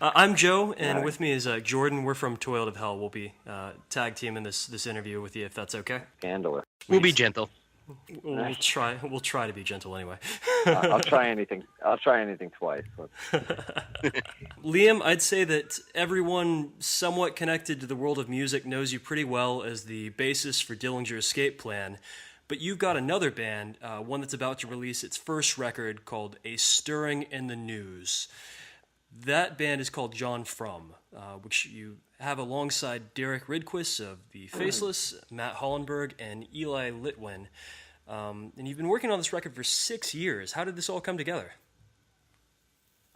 I'm Joe, and Hi, with me is Jordan. We're from Toil of Hell. We'll be tag teaming this interview with you, if that's okay. scandalous. We'll be Sweet. gentle. We'll try. We'll try to be gentle anyway. I'll try anything. I'll try anything twice. Liam, I'd say that everyone somewhat connected to the world of music knows you pretty well as the bassist for Dillinger Escape Plan. But you've got another band, one that's about to release its first record called A Stirring in the News. That band is called John Frum, which you have alongside Derek Rydquist of The Faceless, Matt Hollenberg, and Eli Litwin. And you've been working on this record for 6 years. How did this all come together?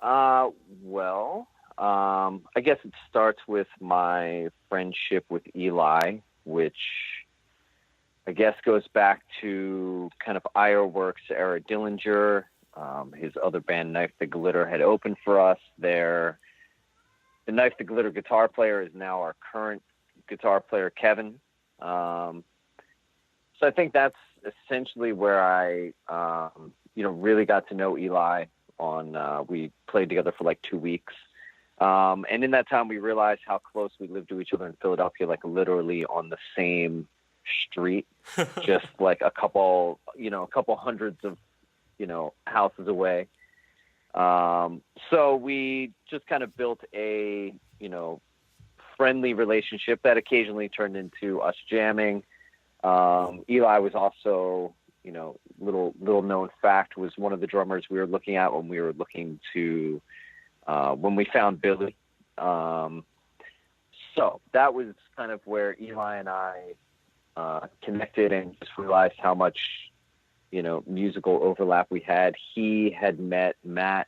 Well, I guess it starts with my friendship with Eli, which I guess goes back to kind of Ironworks era Dillinger. His other band, Knife the Glitter, had opened for us there. The Knife the Glitter guitar player is now our current guitar player, Kevin. So I think that's essentially where I, really got to know Eli. We played together for like 2 weeks. And in that time, we realized how close we lived to each other in Philadelphia, like literally on the same street, just like a couple hundreds of, houses away. So we just kind of built a, friendly relationship that occasionally turned into us jamming. Eli was also, little known fact, was one of the drummers we were looking at when we were looking to, when we found Billy. So that was kind of where Eli and I connected and just realized how much, musical overlap we had. He had met Matt,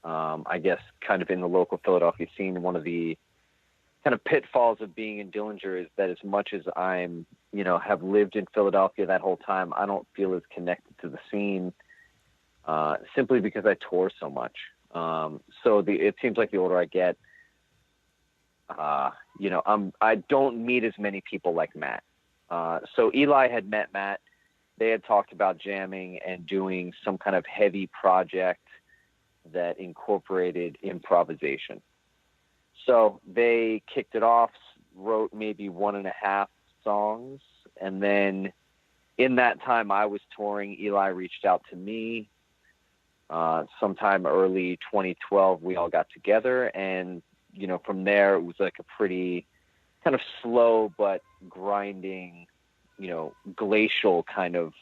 I guess, kind of in the local Philadelphia scene. One of the kind of pitfalls of being in Dillinger is that as much as I'm, have lived in Philadelphia that whole time, I don't feel as connected to the scene, simply because I tour so much. It seems like the older I get, I don't meet as many people like Matt. So Eli had met Matt. They had talked about jamming and doing some kind of heavy project that incorporated improvisation. So they kicked it off, wrote maybe 1.5 songs. And then in that time I was touring, Eli reached out to me. Sometime early 2012, we all got together. And, from there, it was like a pretty kind of slow but grinding, glacial kind of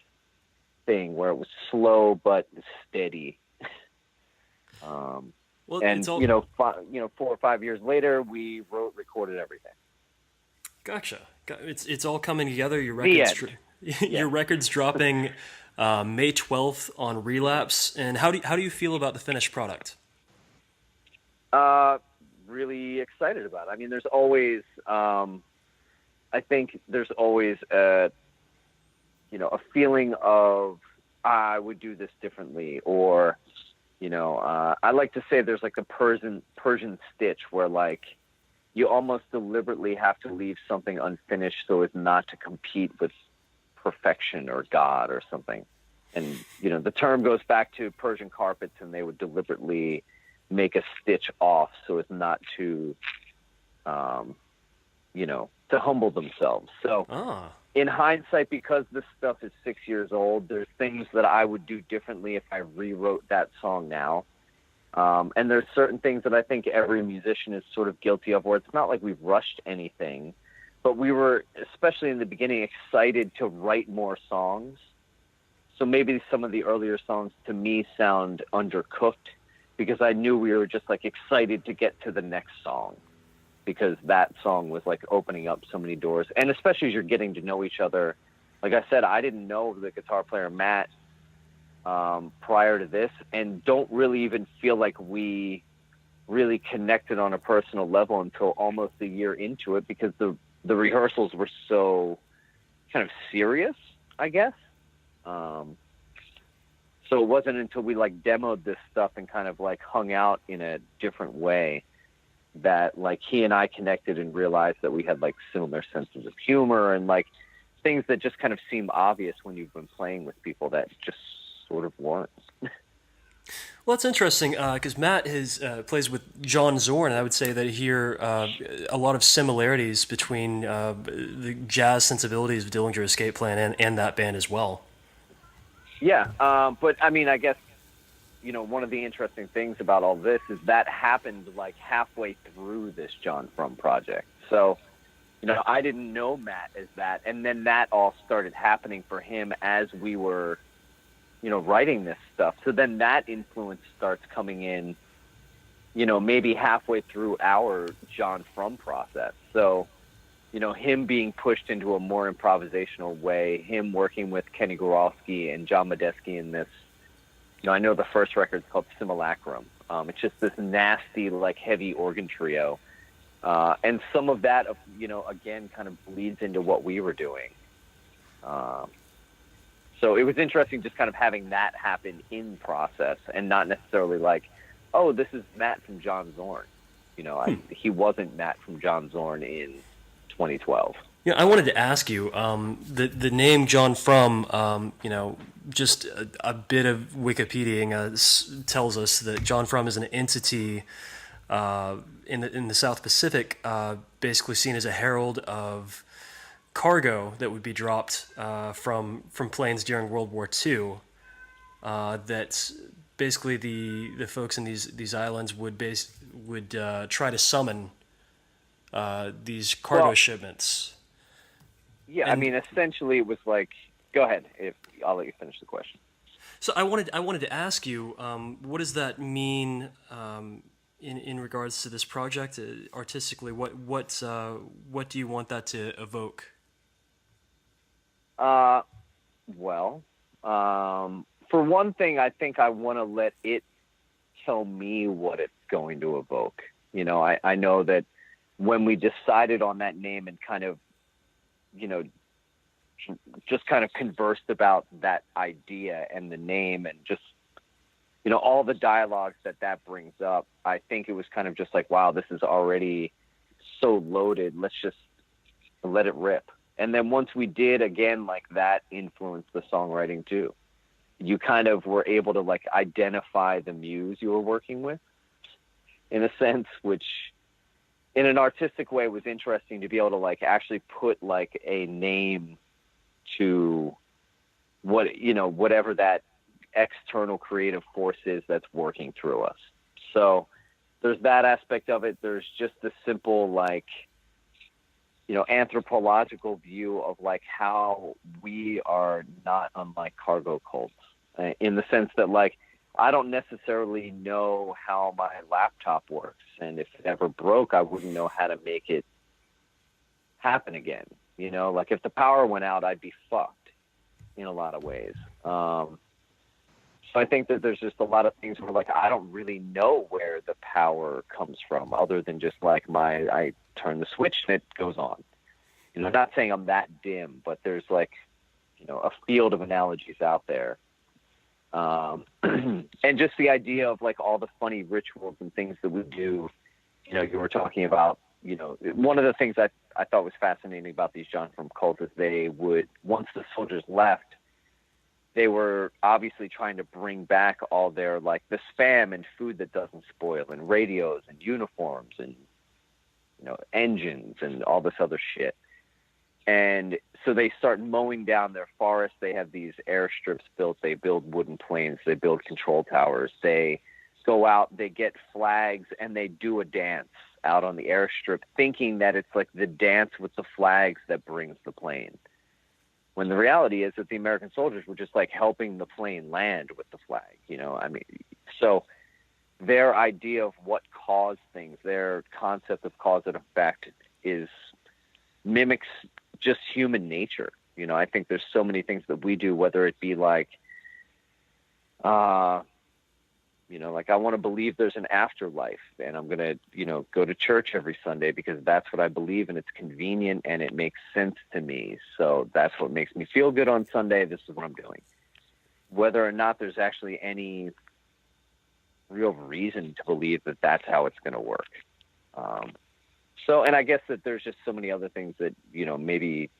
thing where it was slow but steady. Well, And it's all 4 or 5 years later, we recorded everything. gotcha. It's all coming together. Your The records, end. your records dropping May 12th on Relapse. And how do you feel about the finished product? Really excited about it. I mean, there's always, I think there's always a feeling of I would do this differently, or I like to say there's like a Persian stitch where like you almost deliberately have to leave something unfinished so as not to compete with perfection or God or something. And the term goes back to Persian carpets, and they would deliberately make a stitch off so as not to to humble themselves. So in hindsight, because this stuff is 6 years old, there's things that I would do differently if I rewrote that song now. And there's certain things that I think every musician is sort of guilty of, where it's not like we've rushed anything, but we were, especially in the beginning, excited to write more songs. So maybe some of the earlier songs to me sound undercooked because I knew we were just like excited to get to the next song, because that song was like opening up so many doors. And especially as you're getting to know each other, like I said, I didn't know the guitar player Matt prior to this, and don't really even feel like we really connected on a personal level until almost a year into it, because the rehearsals were so kind of serious, I guess. So it wasn't until we like demoed this stuff and kind of like hung out in a different way that like he and I connected and realized that we had like similar senses of humor and like things that just kind of seem obvious when you've been playing with people that just sort of weren't. Well, that's interesting because Matt plays with John Zorn, and I would say that here a lot of similarities between the jazz sensibilities of Dillinger Escape Plan and that band as well. Yeah, but I mean, I guess one of the interesting things about all this is that happened like halfway through this John Frum project. So, I didn't know Matt as that, and then that all started happening for him as we were, writing this stuff. So then that influence starts coming in, maybe halfway through our John Frum process. So, him being pushed into a more improvisational way, him working with Kenny Goralski and John Medeski in this. I know the first record's called Simulacrum. It's just this nasty, like, heavy organ trio. And some of that, again, kind of bleeds into what we were doing. So it was interesting just kind of having that happen in process and not necessarily like, oh, this is Matt from John Zorn. He wasn't Matt from John Zorn in 2012. Yeah, I wanted to ask you the name John Frum. Just a bit of Wikipediaing tells us that John Frum is an entity in the South Pacific, basically seen as a herald of cargo that would be dropped from planes during World War II. That basically the folks in these islands would try to summon these cargo shipments. Yeah, I mean, essentially, it was like. Go ahead. I'll let you finish the question. So I wanted to ask you, what does that mean in regards to this project artistically? What do you want that to evoke? Well, for one thing, I think I want to let it tell me what it's going to evoke. I know that when we decided on that name and kind of, just kind of conversed about that idea and the name and just, all the dialogues that brings up, I think it was kind of just like, wow, this is already so loaded. Let's just let it rip. And then once we did, again, like that influenced the songwriting too. You kind of were able to like identify the muse you were working with in a sense, which in an artistic way was interesting to be able to like actually put like a name to whatever that external creative force is that's working through us. So there's that aspect of it. There's just the simple, like, anthropological view of like how we are not unlike cargo cults in the sense that like, I don't necessarily know how my laptop works. And if it ever broke, I wouldn't know how to make it happen again. Like if the power went out, I'd be fucked in a lot of ways. So I think that there's just a lot of things where like, I don't really know where the power comes from other than just like I turn the switch and it goes on. Not saying I'm that dim, but there's like, a field of analogies out there. And just the idea of like all the funny rituals and things that we do, you were talking about, one of the things that I thought was fascinating about these John Frum cults is they would, once the soldiers left, they were obviously trying to bring back all their, like the spam and food that doesn't spoil and radios and uniforms and, engines and all this other shit. And so they start mowing down their forests. They have these airstrips built. They build wooden planes. They build control towers. They go out, they get flags, and they do a dance out on the airstrip, thinking that it's like the dance with the flags that brings the plane. When the reality is that the American soldiers were just like helping the plane land with the flag, so their idea of what caused things, their concept of cause and effect mimics just human nature. I think there's so many things that we do, whether it be like, like I want to believe there's an afterlife and I'm going to, go to church every Sunday because that's what I believe and it's convenient and it makes sense to me. So that's what makes me feel good on Sunday. This is what I'm doing. Whether or not there's actually any real reason to believe that that's how it's going to work. And I guess that there's just so many other things that, maybe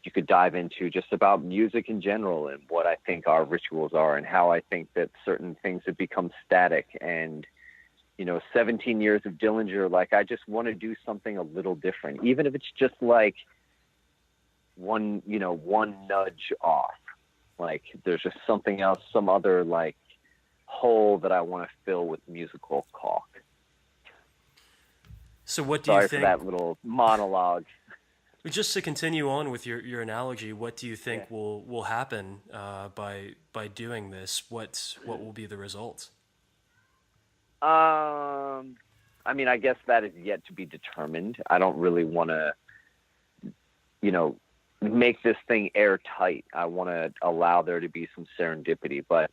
you could dive into just about music in general and what I think our rituals are and how I think that certain things have become static. And, 17 years of Dillinger, like, I just want to do something a little different, even if it's just like one nudge off. Like, there's just something else, some other like hole that I want to fill with musical caulk. So what do you think? Sorry for that little monologue. Just to continue on with your analogy, what do you think will happen by doing this? What will be the result? I mean, I guess that is yet to be determined. I don't really want to, make this thing airtight. I want to allow there to be some serendipity. But,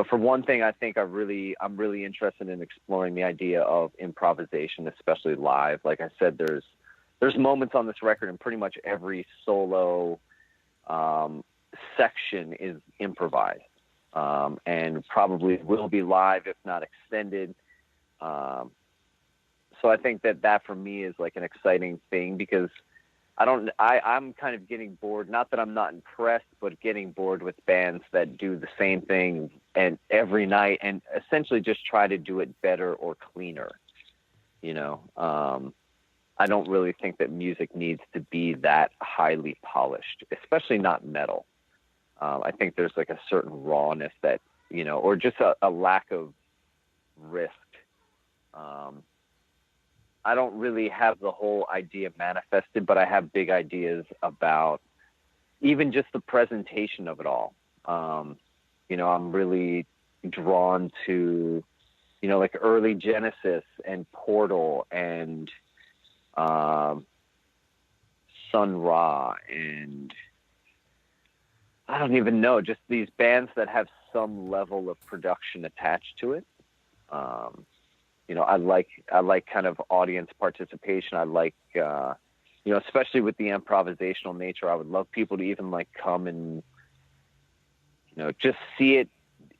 for one thing, I think I'm really interested in exploring the idea of improvisation, especially live. Like I said, there's moments on this record, and pretty much every solo section is improvised, and probably will be live if not extended. So I think that for me is like an exciting thing, because I'm kind of getting bored. Not that I'm not impressed, but getting bored with bands that do the same thing and every night and essentially just try to do it better or cleaner. I don't really think that music needs to be that highly polished, especially not metal. I think there's like a certain rawness that, or just a lack of risk. I don't really have the whole idea manifested, but I have big ideas about even just the presentation of it all. I'm really drawn to, like early Genesis and Portal and Sun Ra, and I don't even know, just these bands that have some level of production attached to it. I like kind of audience participation. I like, especially with the improvisational nature, I would love people to even like come and, just see it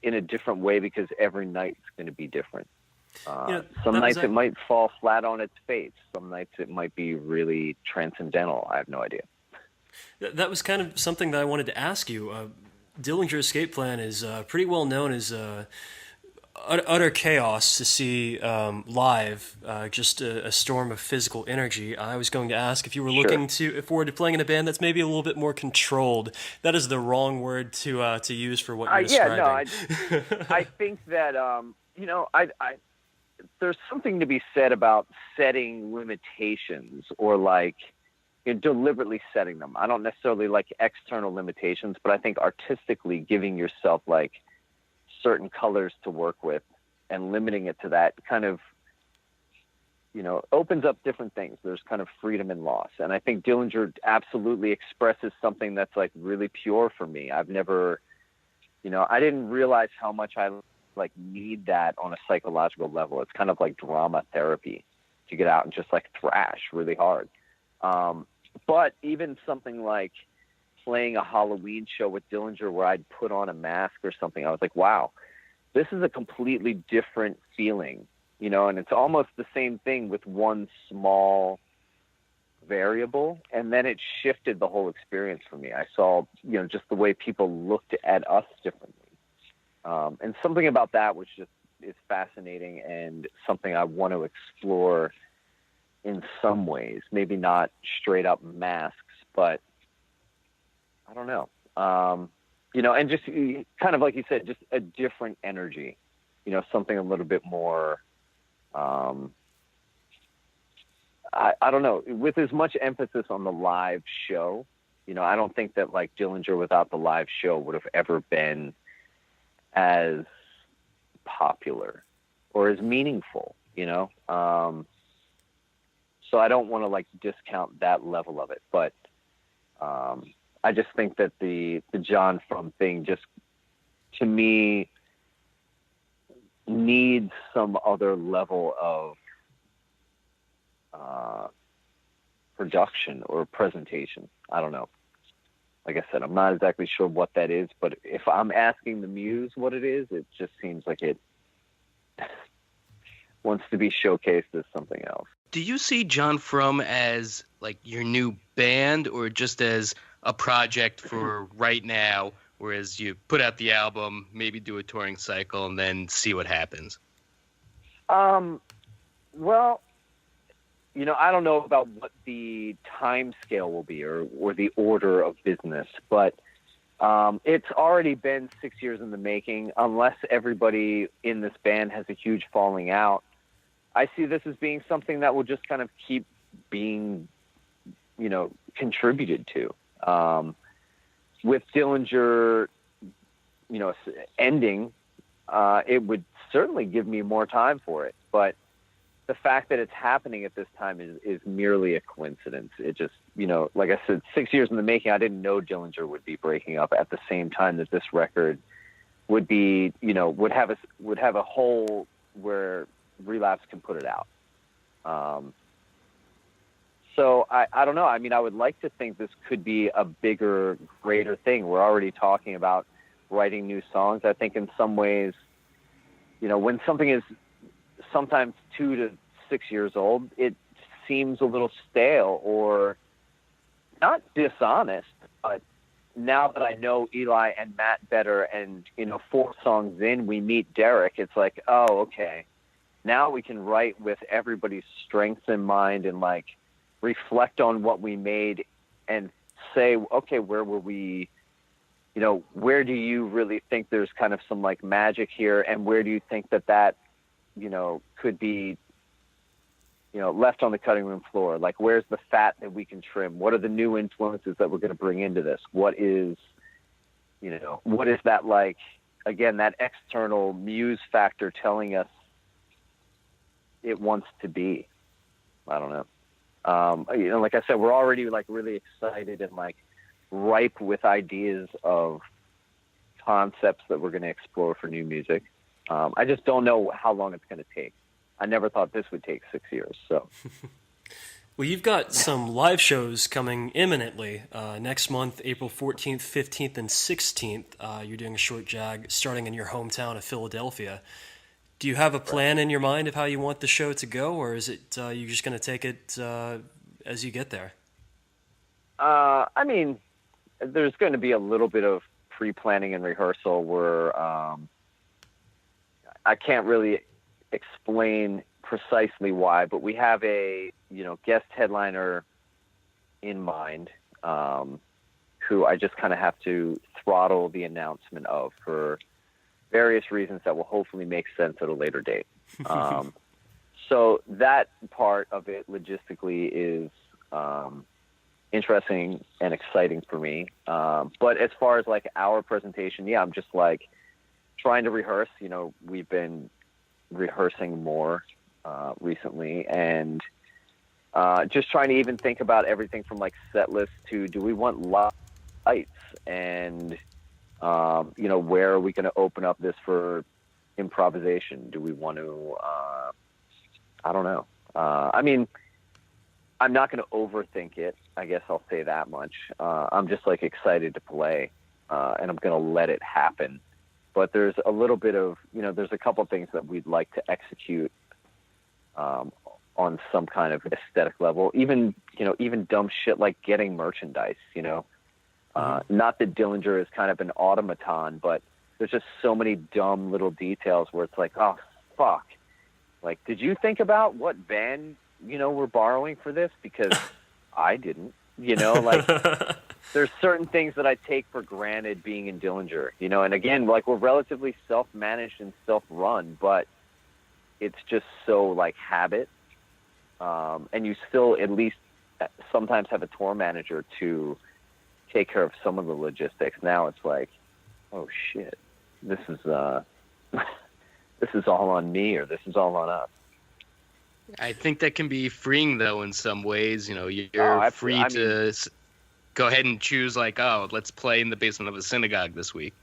in a different way, because every night's going to be different. Some nights it might fall flat on its face. Some nights it might be really transcendental. I have no idea. That was kind of something that I wanted to ask you. Dillinger Escape Plan is pretty well known as utter chaos to see live, just a storm of physical energy. I was going to ask if you were looking forward to playing in a band that's maybe a little bit more controlled. That is the wrong word to use for what you're describing. I think that there's something to be said about setting limitations, or like deliberately setting them. I don't necessarily like external limitations, but I think artistically giving yourself like certain colors to work with and limiting it to that kind of, opens up different things. There's kind of freedom and loss. And I think Dillinger absolutely expresses something that's like really pure for me. I've never, I didn't realize how much I like need that on a psychological level. It's kind of like drama therapy to get out and just like thrash really hard. But even something like playing a Halloween show with Dillinger where I'd put on a mask or something, I was like, wow, this is a completely different feeling, and it's almost the same thing with one small variable. And then it shifted the whole experience for me. I saw, just the way people looked at us differently. And something about that which just is fascinating and something I want to explore in some ways, maybe not straight up masks, but I don't know. And just kind of like you said, just a different energy, something a little bit more, I don't know, with as much emphasis on the live show. I don't think that like Dillinger without the live show would have ever been as popular or as meaningful, so I don't want to like discount that level of it, but I just think that the John Frum thing just, to me, needs some other level of production or presentation. I don't know. Like I said, I'm not exactly sure what that is, but if I'm asking the muse what it is, it just seems like it wants to be showcased as something else. Do you see John Frum as like your new band, or just as a project for right now, whereas you put out the album, maybe do a touring cycle, and then see what happens? Well, I don't know about what the time scale will be or the order of business, but it's already been 6 years in the making. Unless everybody in this band has a huge falling out, I see this as being something that will just kind of keep being, contributed to. With Dillinger, ending, it would certainly give me more time for it. But the fact that it's happening at this time is merely a coincidence. It just, like I said, 6 years in the making, I didn't know Dillinger would be breaking up at the same time that this record would be, would have a hole where Relapse can put it out. So I don't know. I mean, I would like to think this could be a bigger, greater thing. We're already talking about writing new songs. I think in some ways, when something is sometimes 2 to 6 years old, it seems a little stale or not dishonest. But now that I know Eli and Matt better, and 4 songs in, we meet Derek, it's like, oh, okay, now we can write with everybody's strengths in mind and like reflect on what we made and say, okay, where were we? Where do you really think there's kind of some like magic here, and where do you think that could be, left on the cutting room floor? Like, where's the fat that we can trim? What are the new influences that we're going to bring into this? What is that, like, again, that external muse factor telling us it wants to be? I don't know. Like I said, we're already like really excited and like ripe with ideas of concepts that we're going to explore for new music. I just don't know how long it's going to take. I never thought this would take 6 years. So, well, you've got some live shows coming imminently. Next month, April 14th, 15th, and 16th, you're doing a short jag starting in your hometown of Philadelphia. Do you have a plan in your mind of how you want the show to go, or is it you're just going to take it as you get there? I mean, there's going to be a little bit of pre-planning and rehearsal where I can't really explain precisely why, but we have a guest headliner in mind who I just kind of have to throttle the announcement of for various reasons that will hopefully make sense at a later date. So that part of it logistically is interesting and exciting for me. But as far as like our presentation, I'm just like trying to rehearse. We've been rehearsing more recently, and just trying to even think about everything from like set list to, do we want lights, and where are we going to open up this for improvisation? Do we want to, I don't know. I mean, I'm not going to overthink it. I guess I'll say that much. I'm just like excited to play, and I'm going to let it happen. But there's a little bit of, there's a couple things that we'd like to execute on some kind of aesthetic level. Even dumb shit like getting merchandise, Not that Dillinger is kind of an automaton, but there's just so many dumb little details where it's like, oh, fuck. Like, did you think about what band, we're borrowing for this? Because I didn't, like there's certain things that I take for granted being in Dillinger, and again, like, we're relatively self-managed and self-run, but it's just so like habit. And you still at least sometimes have a tour manager to take care of some of the logistics. Now it's like, oh shit, this is this is all on me, or this is all on us. I think that can be freeing, though, in some ways. You're free to go ahead and choose, like, oh, let's play in the basement of a synagogue this week.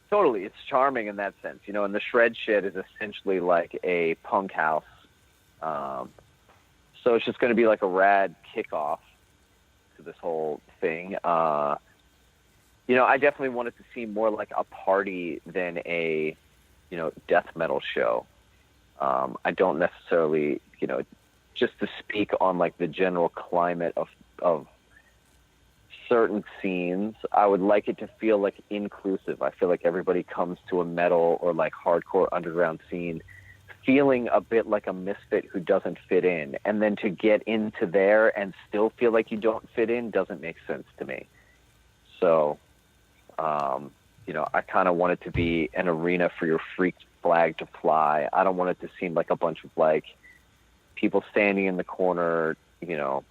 Totally. It's charming in that sense, and the Shred Shed is essentially like a punk house. So it's just going to be like a rad kickoff to this whole thing. I definitely wanted to seem more like a party than a, death metal show. I don't necessarily, just to speak on like the general climate of certain scenes, I would like it to feel like inclusive. I feel like everybody comes to a metal or like hardcore underground scene feeling a bit like a misfit who doesn't fit in. And then to get into there and still feel like you don't fit in doesn't make sense to me. So, I kind of want it to be an arena for your freak flag to fly. I don't want it to seem like a bunch of like people standing in the corner,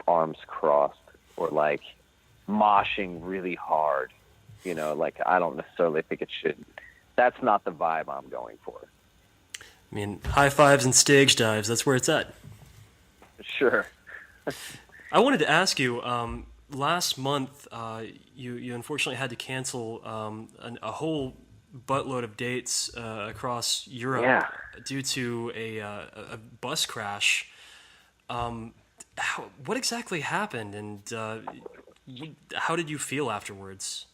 arms crossed, or like moshing really hard. Like I don't necessarily think it should. That's not the vibe I'm going for. I mean, high fives and stage dives, that's where it's at. Sure. I wanted to ask you, last month, you unfortunately had to cancel a whole buttload of dates across Europe due to a bus crash. What exactly happened, and how did you feel afterwards?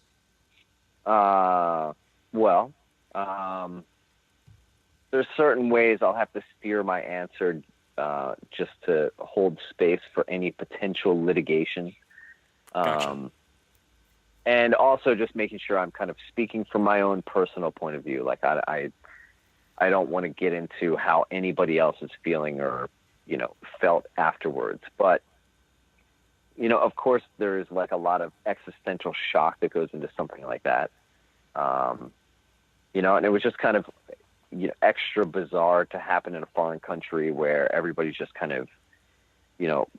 There's certain ways I'll have to steer my answer just to hold space for any potential litigation. Gotcha. And also just making sure I'm kind of speaking from my own personal point of view. Like I don't want to get into how anybody else is feeling or, felt afterwards. But, of course there is like a lot of existential shock that goes into something like that. And it was just kind of, extra bizarre to happen in a foreign country where everybody's just kind of,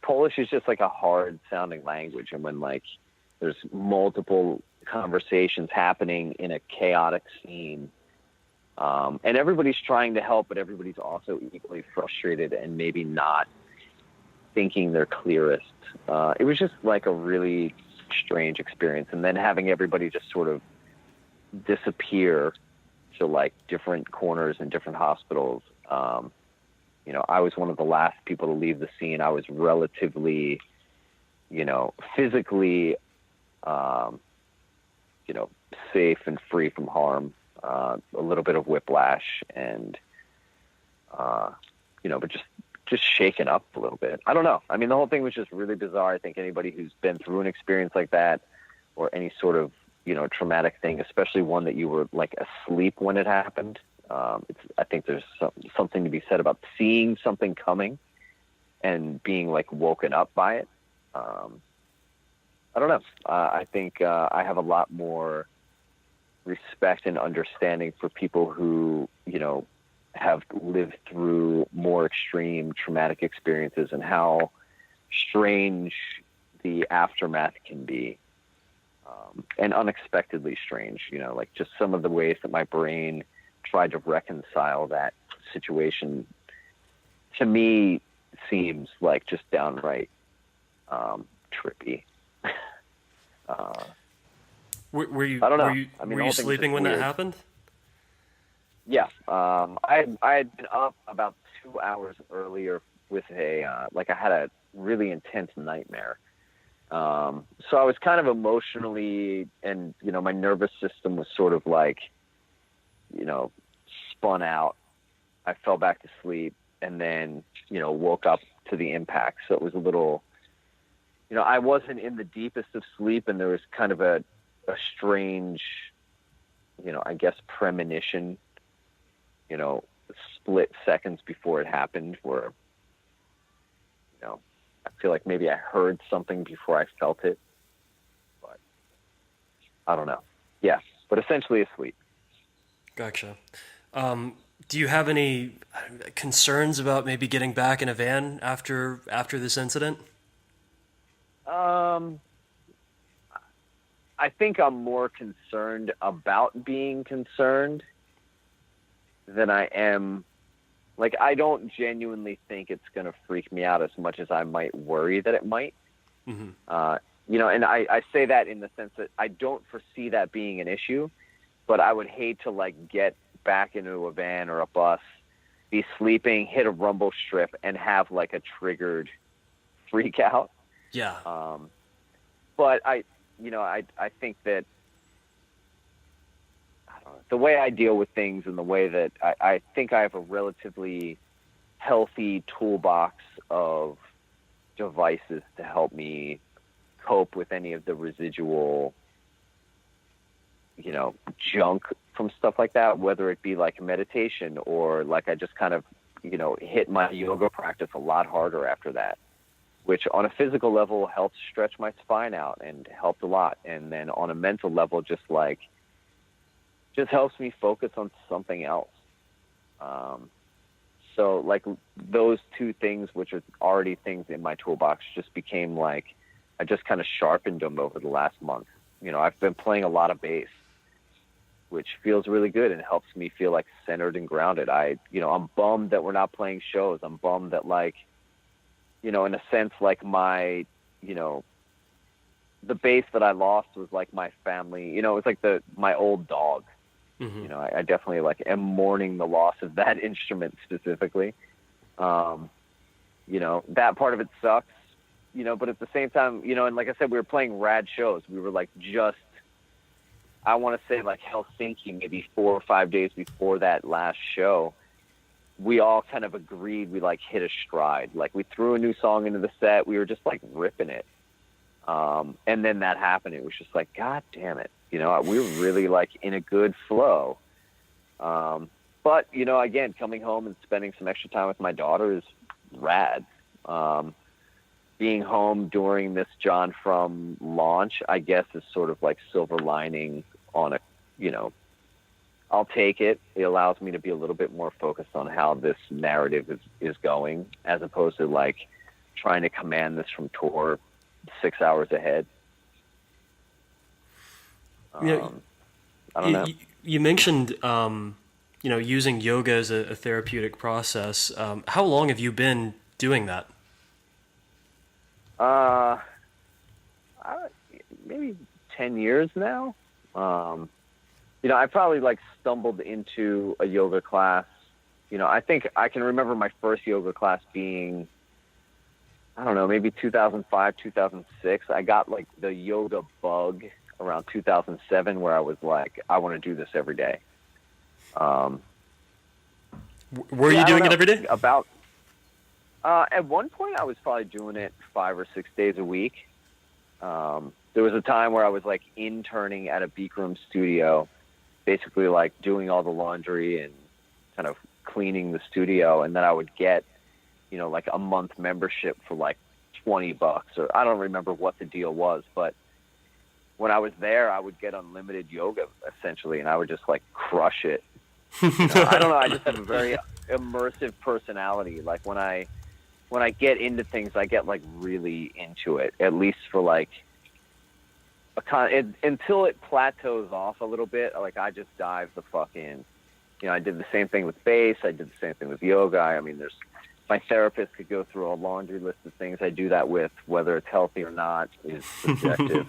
Polish is just like a hard sounding language. And when like there's multiple conversations happening in a chaotic scene, and everybody's trying to help, but everybody's also equally frustrated and maybe not thinking they're clearest. It was just like a really strange experience. And then having everybody just sort of disappear to like different corners and different hospitals. I was one of the last people to leave the scene. I was relatively, physically, safe and free from harm. A little bit of whiplash and, but just shaken up a little bit. I don't know. I mean, the whole thing was just really bizarre. I think anybody who's been through an experience like that or any sort of, traumatic thing, especially one that you were like asleep when it happened. I think there's something to be said about seeing something coming and being like woken up by it. I don't know. I think I have a lot more respect and understanding for people who, have lived through more extreme traumatic experiences and how strange the aftermath can be. And unexpectedly strange, like just some of the ways that my brain tried to reconcile that situation to me seems like just downright trippy. Were you? I don't know. Were you sleeping when that happened? Yeah. I had been up about 2 hours earlier with I had a really intense nightmare. So I was kind of emotionally and, my nervous system was sort of like, spun out. I fell back to sleep and then, woke up to the impact. So it was a little, I wasn't in the deepest of sleep and there was kind of a strange, I guess premonition, split seconds before it happened where, I feel like maybe I heard something before I felt it, but I don't know. Yeah, but essentially asleep. Gotcha. Do you have any concerns about maybe getting back in a van after this incident? I think I'm more concerned about being concerned than I am. Like, I don't genuinely think it's going to freak me out as much as I might worry that it might. Mm-hmm. And I say that in the sense that I don't foresee that being an issue, but I would hate to like get back into a van or a bus, be sleeping, hit a rumble strip and have like a triggered freak out. Yeah. But I think that the way I deal with things and the way that I think I have a relatively healthy toolbox of devices to help me cope with any of the residual, junk from stuff like that, whether it be like meditation or like I just kind of, hit my yoga practice a lot harder after that, which on a physical level helped stretch my spine out and helped a lot. And then on a mental level, just helps me focus on something else. So like those two things, which are already things in my toolbox, just became like, I just kind of sharpened them over the last month. I've been playing a lot of bass, which feels really good and helps me feel like centered and grounded. I'm bummed that we're not playing shows. I'm bummed that in a sense, like my, the bass that I lost was like my family, it was like my old dog. Mm-hmm. I definitely am mourning the loss of that instrument specifically. That part of it sucks, but at the same time, and like I said, we were playing rad shows. We were I want to say Helsinki, maybe 4 or 5 days before that last show, we all kind of agreed we hit a stride. We threw a new song into the set. We were just ripping it. And then that happened. It was just God damn it. We were really in a good flow. But, again, coming home and spending some extra time with my daughter is rad. Being home during this John Frum launch, I guess, is sort of silver lining on a, I'll take it. It allows me to be a little bit more focused on how this narrative is going, as opposed to trying to command this from tour 6 hours ahead. I don't know. You mentioned, using yoga as a therapeutic process. How long have you been doing that? Maybe 10 years now. I probably stumbled into a yoga class. I think I can remember my first yoga class being, I don't know, maybe 2005, 2006. I got the yoga bug around 2007 where I was I want to do this every day. Were you doing it every day? At one point I was probably doing it 5 or 6 days a week. There was a time where I was interning at a Bikram studio, basically doing all the laundry and kind of cleaning the studio. And then I would get, a month membership for $20, or I don't remember what the deal was, but when I was there, I would get unlimited yoga essentially. And I would just crush it. I don't know. I just have a very immersive personality. When I get into things, I get really into it, at least for until it plateaus off a little bit. I just dive the fuck in. I did the same thing with bass. I did the same thing with yoga. I mean, my therapist could go through a laundry list of things I do that with. Whether it's healthy or not is subjective.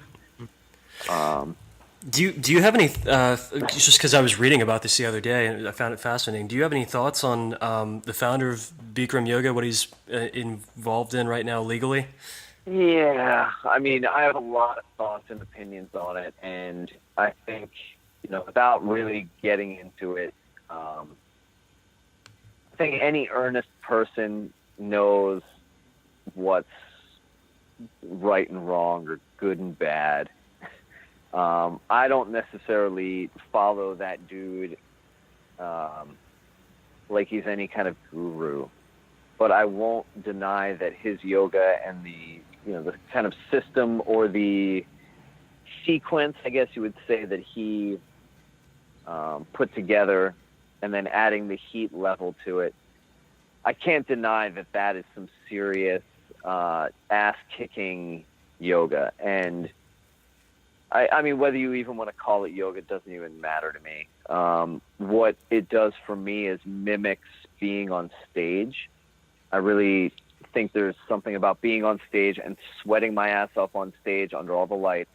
Do you have any? Just because I was reading about this the other day and I found it fascinating. Do you have any thoughts on the founder of Bikram Yoga, what he's involved in right now legally? Yeah, I mean, I have a lot of thoughts and opinions on it, and I think without really getting into it, I think any earnest person knows what's right and wrong or good and bad. I don't necessarily follow that dude like he's any kind of guru, but I won't deny that his yoga and the kind of system or the sequence, I guess you would say, that he put together, and then adding the heat level to it, I can't deny that is some serious ass-kicking yoga. And I mean, whether you even want to call it yoga doesn't even matter to me. What it does for me is mimics being on stage. I really think there's something about being on stage and sweating my ass off on stage under all the lights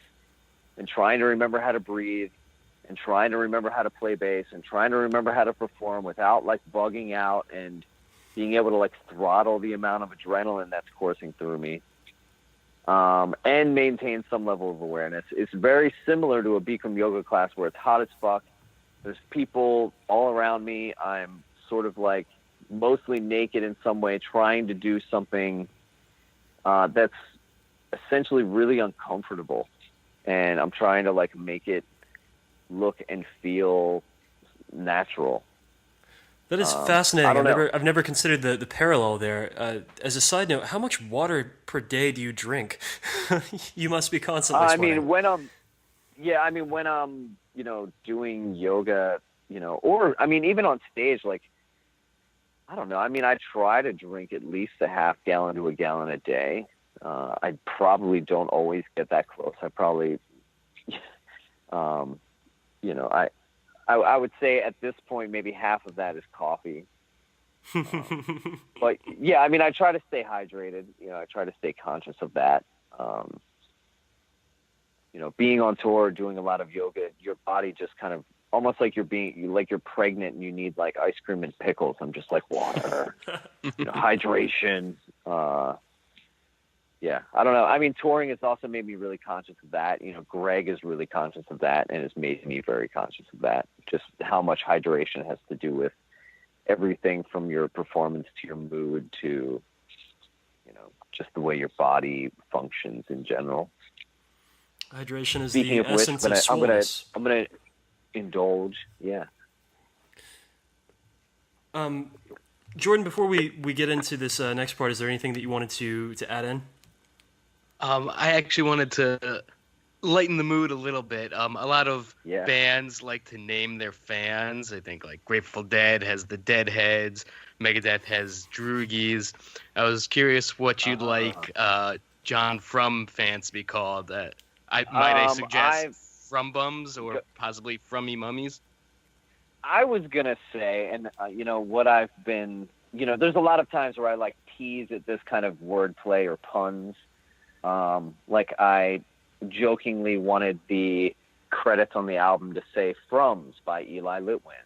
and trying to remember how to breathe and trying to remember how to play bass and trying to remember how to perform without bugging out and being able to throttle the amount of adrenaline that's coursing through me. And maintain some level of awareness. It's very similar to a Bikram yoga class where it's hot as fuck. There's people all around me. I'm sort of mostly naked in some way, trying to do something that's essentially really uncomfortable, and I'm trying to like make it look and feel natural. That is fascinating. I've never considered the parallel there. As a side note, how much water per day do you drink? You must be constantly sweating. When I'm doing yoga, or even on stage, like, I don't know. I try to drink at least a half gallon to a gallon a day. I probably don't always get that close. I probably, I would say at this point, maybe half of that is coffee. But yeah, I try to stay hydrated. I try to stay conscious of that. Being on tour, doing a lot of yoga, your body just kind of almost like you're pregnant and you need like ice cream and pickles. I'm just like water, hydration. Yeah, I don't know. Touring has also made me really conscious of that. Greg is really conscious of that and has made me very conscious of that. Just how much hydration has to do with everything from your performance to your mood to, just the way your body functions in general. Hydration is Speaking the essence of swollenness. I'm gonna indulge. Yeah. Jordan, before we get into this next part, is there anything that you wanted to add in? I actually wanted to lighten the mood a little bit. A lot of bands like to name their fans. I think like Grateful Dead has the Deadheads, Megadeth has Droogies. I was curious what you'd like John Frum fans to be called. Might I suggest Frum Bums or possibly Frummy Mummies? I was gonna say, and what I've been, there's a lot of times where I like tease at this kind of wordplay or puns. Like I jokingly wanted the credits on the album to say "Frums" by Eli Litwin.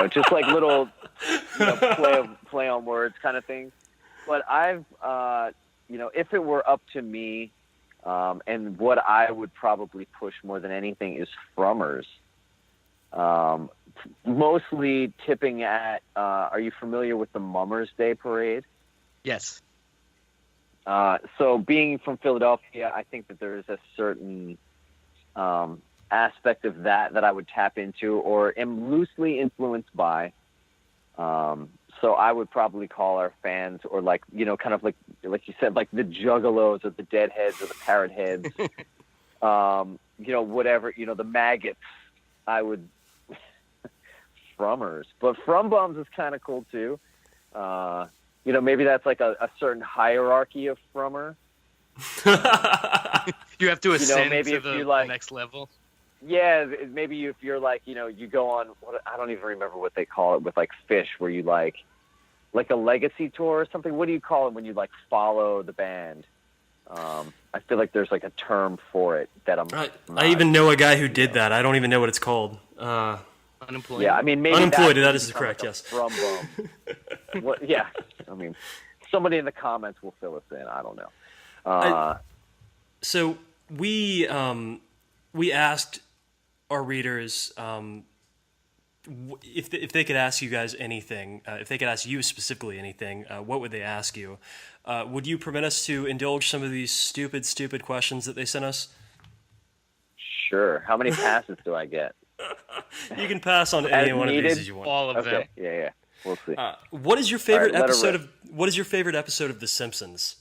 Just like little, play on words kind of things. But I've, if it were up to me, and what I would probably push more than anything is Frummers. Mostly tipping at, are you familiar with the Mummers Day Parade? Yes. So being from Philadelphia, I think that there is a certain aspect of that I would tap into or am loosely influenced by. So I would probably call our fans, or like, kind of like you said, like the Juggalos or the Deadheads or the Parrot Heads, whatever, the maggots, I would Frummers. But Frum Bums is kind of cool too. Maybe that's like a certain hierarchy of Frummer. You have to ascend maybe to if the next level. Yeah, maybe if you're like, you go on, I don't even remember what they call it with like Fish, where you like a legacy tour or something. What do you call it when you like follow the band? I feel like there's like a term for it that I even know a guy who did that. I don't even know what it's called. Unemployed. Yeah, maybe unemployed. That is correct. Yes. Frum Bum. Yeah. Somebody in the comments will fill us in. I don't know. So we asked our readers if they could ask you guys anything, if they could ask you specifically anything, what would they ask you? Would you permit us to indulge some of these stupid questions that they sent us? Sure. How many passes do I get? You can pass on any one of these as you want. All of them. Yeah. We'll see. What is your favorite episode of What is your favorite episode of The Simpsons?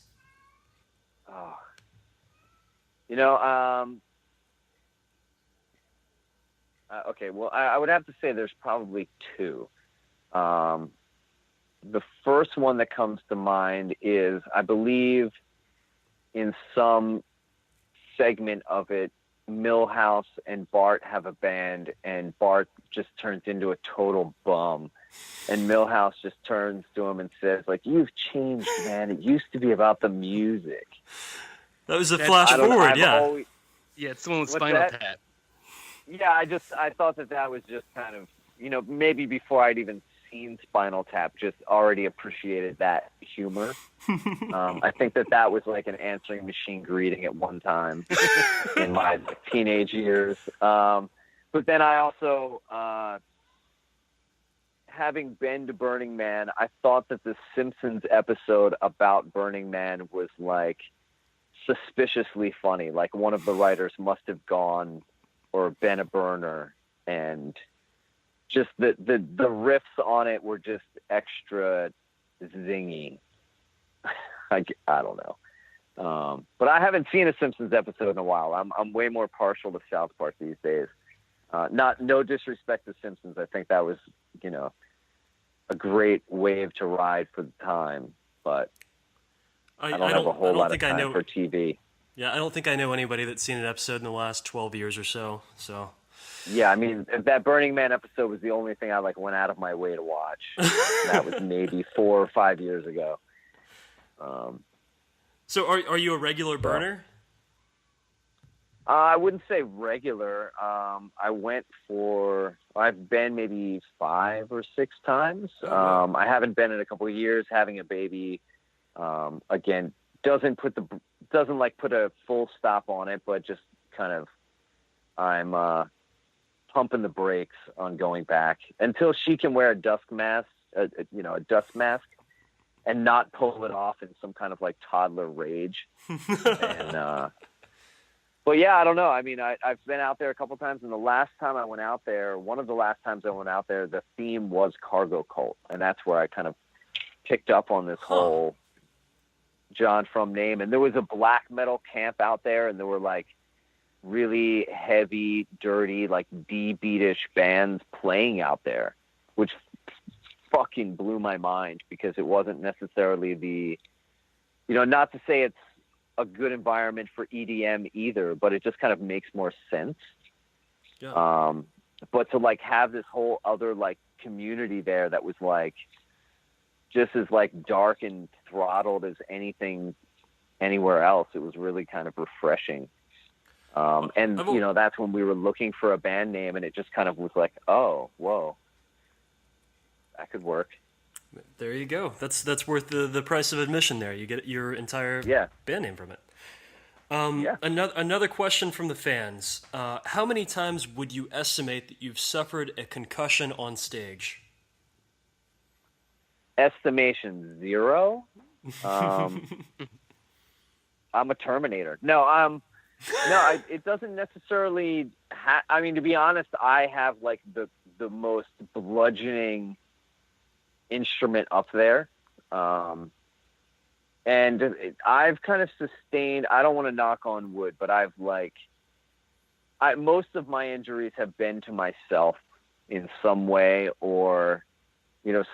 Oh. Okay, well, I would have to say there's probably two. The first one that comes to mind is, I believe, in some segment of it, Milhouse and Bart have a band, and Bart just turns into a total bum. And Milhouse just turns to him and says, like, "You've changed, man. It used to be about the music." That was a flash forward, yeah. Yeah, it's the one with Spinal Tap. Yeah, I thought that was just kind of, maybe before I'd even seen Spinal Tap, just already appreciated that humor. I think that was like an answering machine greeting at one time in my teenage years. But then I also having been to Burning Man, I thought that the Simpsons episode about Burning Man was like suspiciously funny. Like one of the writers must have gone or been a burner, and just the riffs on it were just extra zingy. I don't know. But I haven't seen a Simpsons episode in a while. I'm way more partial to South Park these days. No disrespect to Simpsons. I think that was, a great wave to ride for the time, but I don't have a whole lot of time for TV. Yeah, I don't think I know anybody that's seen an episode in the last 12 years or so. Yeah, I mean, that Burning Man episode was the only thing I went out of my way to watch. That was maybe 4 or 5 years ago. So are you a regular burner? I wouldn't say regular. I've been maybe 5 or 6 times. I haven't been in a couple of years. Having a baby, again, doesn't put a full stop on it, but just kind of, I'm pumping the brakes on going back until she can wear a dust mask, and not pull it off in some kind of like toddler rage. And, but yeah, I don't know. I mean, I've been out there a couple times, and one of the last times I went out there, the theme was Cargo Cult, and that's where I kind of picked up on this whole John Frum name. And there was a black metal camp out there, and there were like really heavy, dirty, like D-beatish bands playing out there, which fucking blew my mind because it wasn't necessarily not to say it's a good environment for EDM either, but it just kind of makes more sense. Yeah. But to like have this whole other like community there that was like just as like dark and throttled as anything anywhere else, it was really kind of refreshing. And that's when we were looking for a band name, and it just kind of was like, oh, whoa, that could work. There you go. That's worth the price of admission there. You get your entire band name from it. Another question from the fans. How many times would you estimate that you've suffered a concussion on stage? Estimation 0. I'm a Terminator. No, it doesn't necessarily. I mean, to be honest, I have like the most bludgeoning instrument up there, and I've kind of sustained. I don't want to knock on wood, but most of my injuries have been to myself in some way, or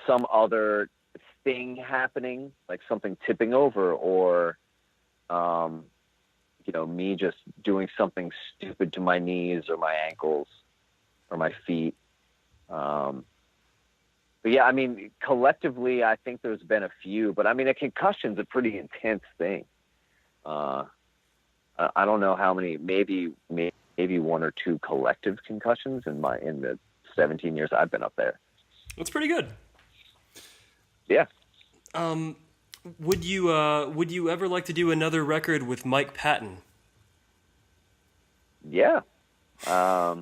some other thing happening, like something tipping over, or me just doing something stupid to my knees or my ankles or my feet. But yeah, I mean, collectively, I think there's been a few, but I mean, a concussion's a pretty intense thing. I don't know how many, maybe 1 or 2 collective concussions in the 17 years I've been up there. That's pretty good. Yeah. Would you ever like to do another record with Mike Patton? Yeah. Yeah.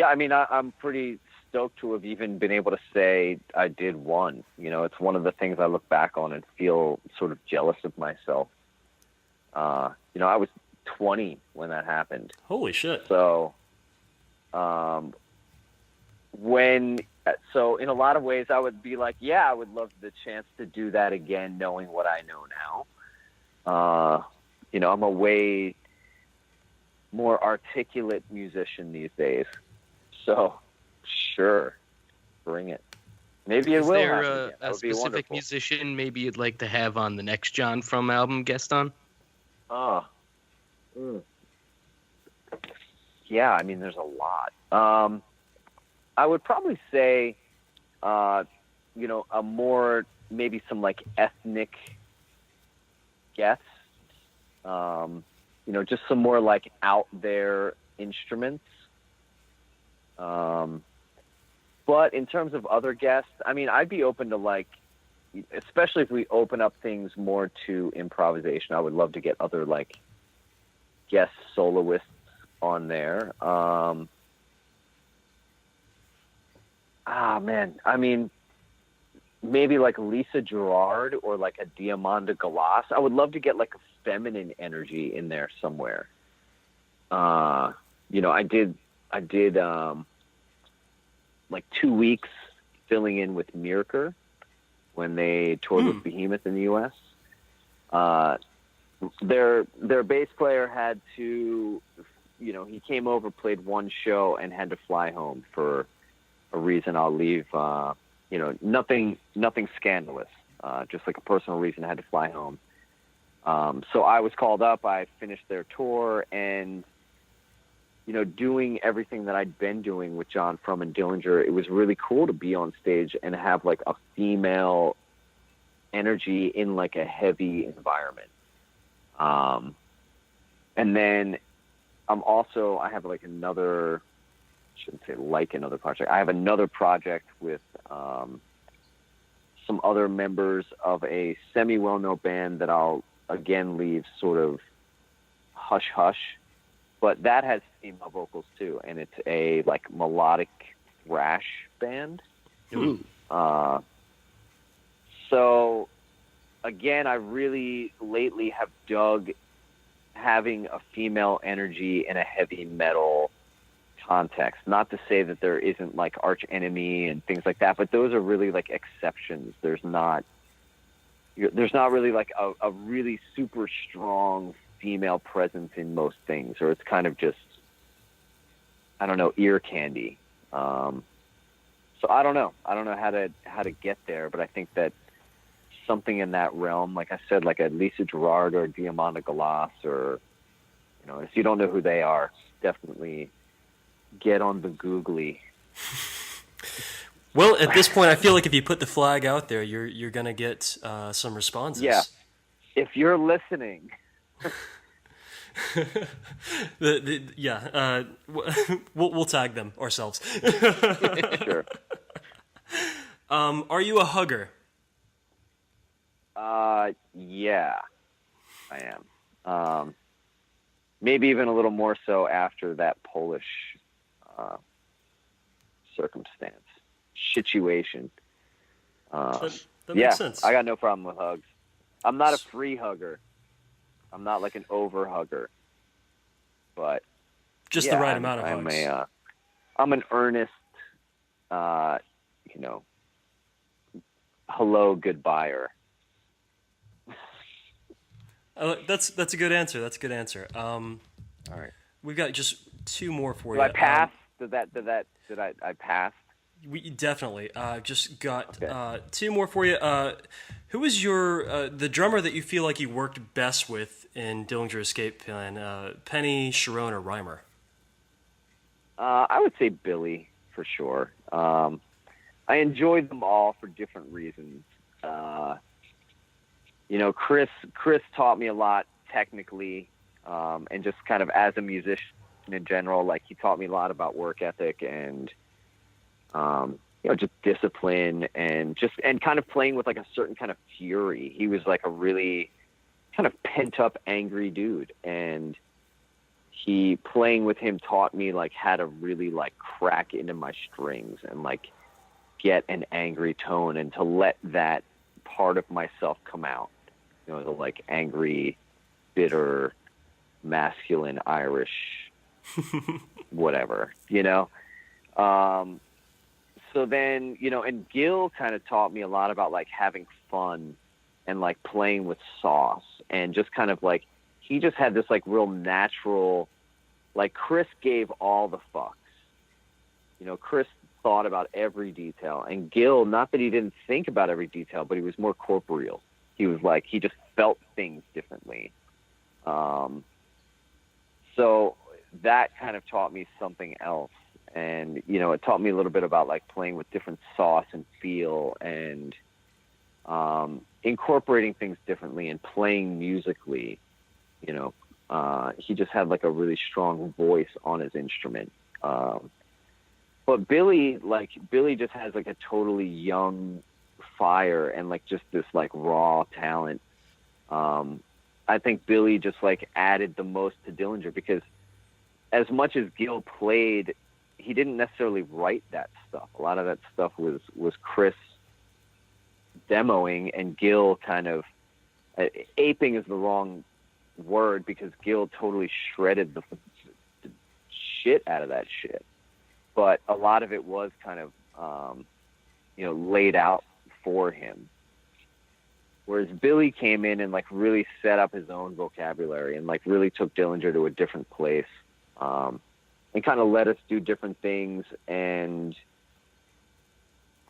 I mean, I'm pretty stoked to have even been able to say I did one. It's one of the things I look back on and feel sort of jealous of myself. I was 20 when that happened. Holy shit. So, so in a lot of ways I would be like, yeah, I would love the chance to do that again, knowing what I know now. I'm a way more articulate musician these days. So, sure, bring it. Maybe it will. Is there a specific musician maybe you'd like to have on the next John Frum album guest on? Yeah, I mean, there's a lot. I would probably say, a more, maybe some like ethnic guests, just some more like out there instruments. But in terms of other guests, I mean, I'd be open to like, especially if we open up things more to improvisation, I would love to get other like guest soloists on there. Man, I mean, maybe like Lisa Gerard or like a Diamanda Galas. I would love to get like a feminine energy in there somewhere. You know, I did like 2 weeks filling in with Mirker when they toured with Behemoth in the U.S. Their bass player had to, you know, he came over, played one show, and had to fly home for a reason I'll leave. You know, nothing scandalous. Just like a personal reason, I had to fly home. So I was called up. I finished their tour, and you know, doing everything that I'd been doing with John Frum and Dillinger, it was really cool to be on stage and have like a female energy in like a heavy environment. And then I have like another, I shouldn't say like another project. I have another project with some other members of a semi-well-known band that I'll again leave sort of hush hush. But that has female vocals too, and it's a like melodic thrash band. Ooh. So again, I really lately have dug having a female energy in a heavy metal context. Not to say that there isn't like Arch Enemy and things like that, but those are really like exceptions. There's not really like a really super strong female presence in most things, or it's kind of just, I don't know, ear candy. So I don't know how to get there, but I think that something in that realm, like I said, like a Lisa Gerard or a Diamanda Galas, or, you know, if you don't know who they are, definitely get on the googly. Well, at this point, I feel like if you put the flag out there, you're gonna get some responses. Yeah, if you're listening. We'll tag them ourselves. Sure. Are you a hugger? Yeah, I am. Maybe even a little more so after that Polish situation. That makes sense. I got no problem with hugs. I'm not a free hugger. I'm not like an over hugger, but just the right amount of hugs. I'm an earnest, you know, hello goodbyer. That's a good answer. That's a good answer. All right, we've got just two more for you. I pass? Did I pass? We definitely just got two more for you. Who was your the drummer that you feel like you worked best with in Dillinger Escape Plan? Penny, Sharon, or Reimer? I would say Billy for sure. I enjoyed them all for different reasons. You know, Chris taught me a lot technically, and just kind of as a musician in general. Like, he taught me a lot about work ethic and you know, just discipline and kind of playing with like a certain kind of fury. He was like a really kind of pent up, angry dude, and playing with him taught me like how to really like crack into my strings and like get an angry tone and to let that part of myself come out. You know, the like angry, bitter, masculine, Irish, whatever, you know? So then, you know, and Gil kind of taught me a lot about like having fun and like playing with sauce and just kind of like, he just had this like real natural, like Chris gave all the fucks. You know, Chris thought about every detail, and Gil, not that he didn't think about every detail, but he was more corporeal. He was like, he just felt things differently. So that kind of taught me something else. And, you know, it taught me a little bit about like playing with different sauce and feel and incorporating things differently and playing musically. You know, he just had like a really strong voice on his instrument. But Billy just has like a totally young fire and like just this like raw talent. I think Billy just like added the most to Dillinger, because as much as Gil played, he didn't necessarily write that stuff. A lot of that stuff was Chris demoing and Gil kind of aping is the wrong word, because Gil totally shredded the shit out of that shit. But a lot of it was kind of, laid out for him. Whereas Billy came in and like really set up his own vocabulary and like really took Dillinger to a different place, and kind of let us do different things. And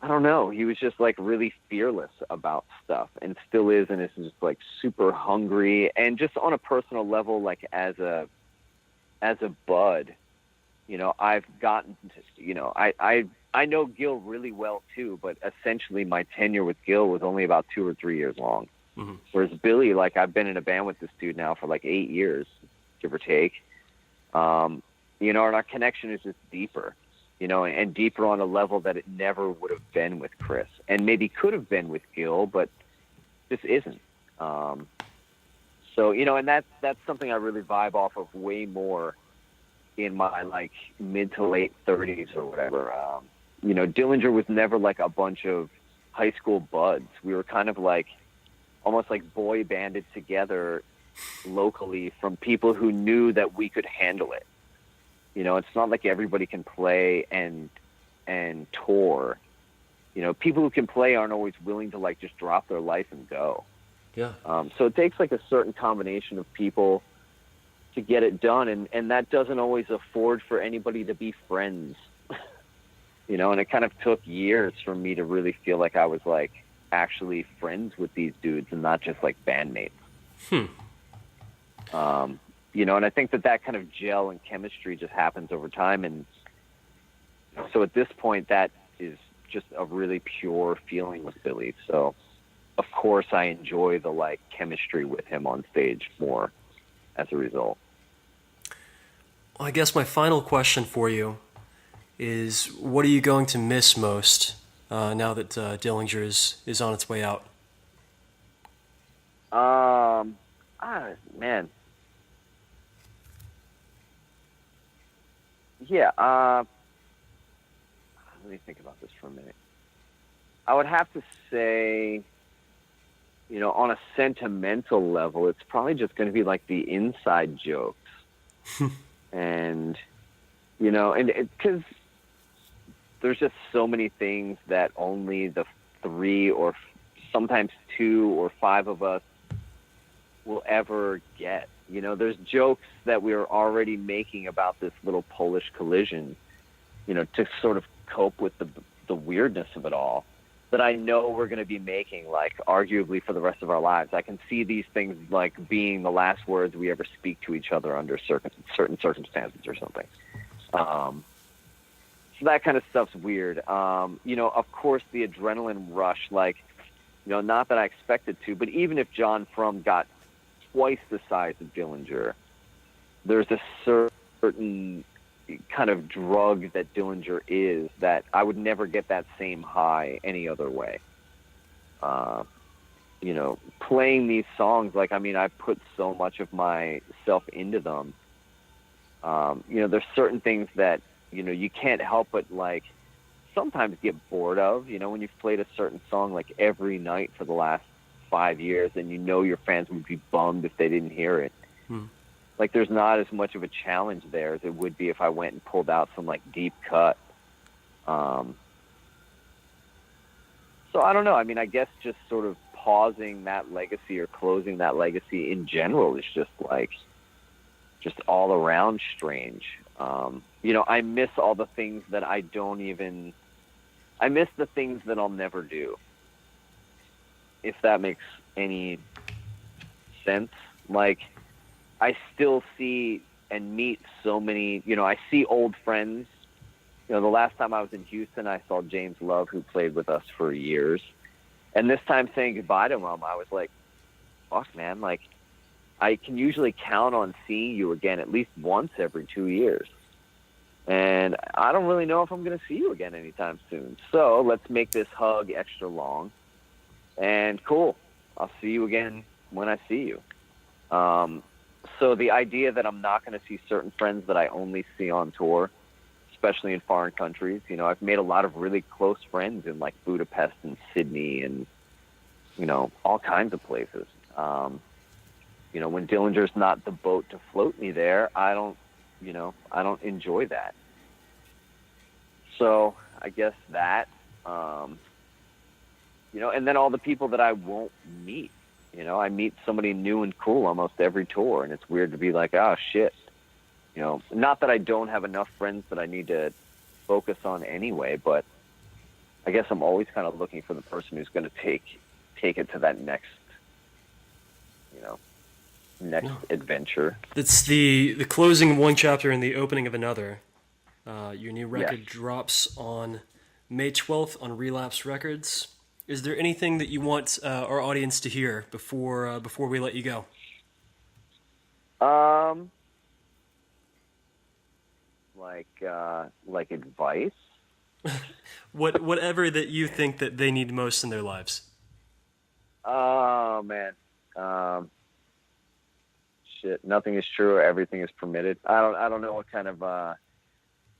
I don't know, he was just like really fearless about stuff, and still is, and is just like super hungry. And just on a personal level, like as a bud, I've gotten to, I know Gil really well too, but essentially my tenure with Gil was only about 2 or 3 years long. Mm-hmm. Whereas Billy, like I've been in a band with this dude now for like 8 years, give or take. And our connection is just deeper, and deeper on a level that it never would have been with Chris, and maybe could have been with Gil, but just isn't. And that's something I really vibe off of way more in my like mid to late 30s or whatever. Dillinger was never like a bunch of high school buds. We were kind of like almost like boy banded together locally from people who knew that we could handle it. It's not like everybody can play and tour. People who can play aren't always willing to like just drop their life and go. Yeah. So it takes like a certain combination of people to get it done, and that doesn't always afford for anybody to be friends. And it kind of took years for me to really feel like I was like actually friends with these dudes and not just like bandmates. And I think that kind of gel and chemistry just happens over time. And so at this point, that is just a really pure feeling with Billy. So of course I enjoy the like chemistry with him on stage more as a result. Well, I guess my final question for you is, what are you going to miss most now that Dillinger is on its way out? Man. Yeah, let me think about this for a minute. I would have to say, on a sentimental level, it's probably just going to be like the inside jokes. And, because there's just so many things that only the 3 or sometimes 2 or 5 of us will ever get. There's jokes that we are already making about this little Polish collision, to sort of cope with the weirdness of it all, that I know we're going to be making, like, arguably for the rest of our lives. I can see these things, like, being the last words we ever speak to each other under certain circumstances or something. So that kind of stuff's weird. Of course, the adrenaline rush, like, not that I expected to, but even if John Frum got twice the size of Dillinger, there's a certain kind of drug that Dillinger is that I would never get that same high any other way. Playing these songs, like, I put so much of myself into them. There's certain things that, you can't help but like sometimes get bored of, when you've played a certain song like every night for the last 5 years, and your fans would be bummed if they didn't hear it. Like, there's not as much of a challenge there as it would be if I went and pulled out some like deep cut. So I don't know. I guess just sort of pausing that legacy or closing that legacy in general is just all around strange. I miss all the things that I miss the things that I'll never do. If that makes any sense. Like, I still see and meet so many, I see old friends. The last time I was in Houston, I saw James Love, who played with us for years. And this time saying goodbye to him, I was like, fuck, man, like, I can usually count on seeing you again at least once every 2 years. And I don't really know if I'm going to see you again anytime soon. So let's make this hug extra long. And cool, I'll see you again when I see you. So the idea that I'm not going to see certain friends that I only see on tour especially in foreign countries. You know, I've made a lot of really close friends in like Budapest and Sydney and, you know, all kinds of places. You know, when Dillinger's not the boat to float me there, I don't enjoy that. So I guess that, you know, and then all the people that I won't meet, you know, I meet somebody new and cool almost every tour, and it's weird to be like, oh shit, you know, not that I don't have enough friends that I need to focus on anyway, but I guess I'm always kind of looking for the person who's going to take it to that next, you know, adventure. It's the closing of one chapter and the opening of another. Your new record drops on May 12th on Relapse Records. Is there anything that you want our audience to hear before we let you go? Like advice? Whatever that you think that they need most in their lives. Oh man. Shit. Nothing is true. Everything is permitted. I don't know what kind of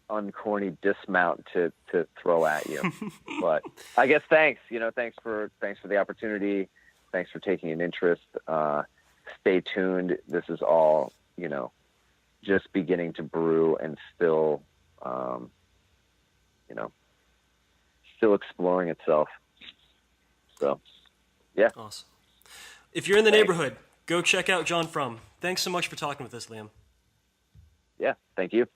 uncorny dismount to throw at you, but I guess thanks. You know, thanks for the opportunity. Thanks for taking an interest. Stay tuned. This is all, you know, just beginning to brew and still, you know, still exploring itself. So, yeah. Awesome. If you're in the neighborhood, go check out John Frum. Thanks so much for talking with us, Liam. Yeah, thank you.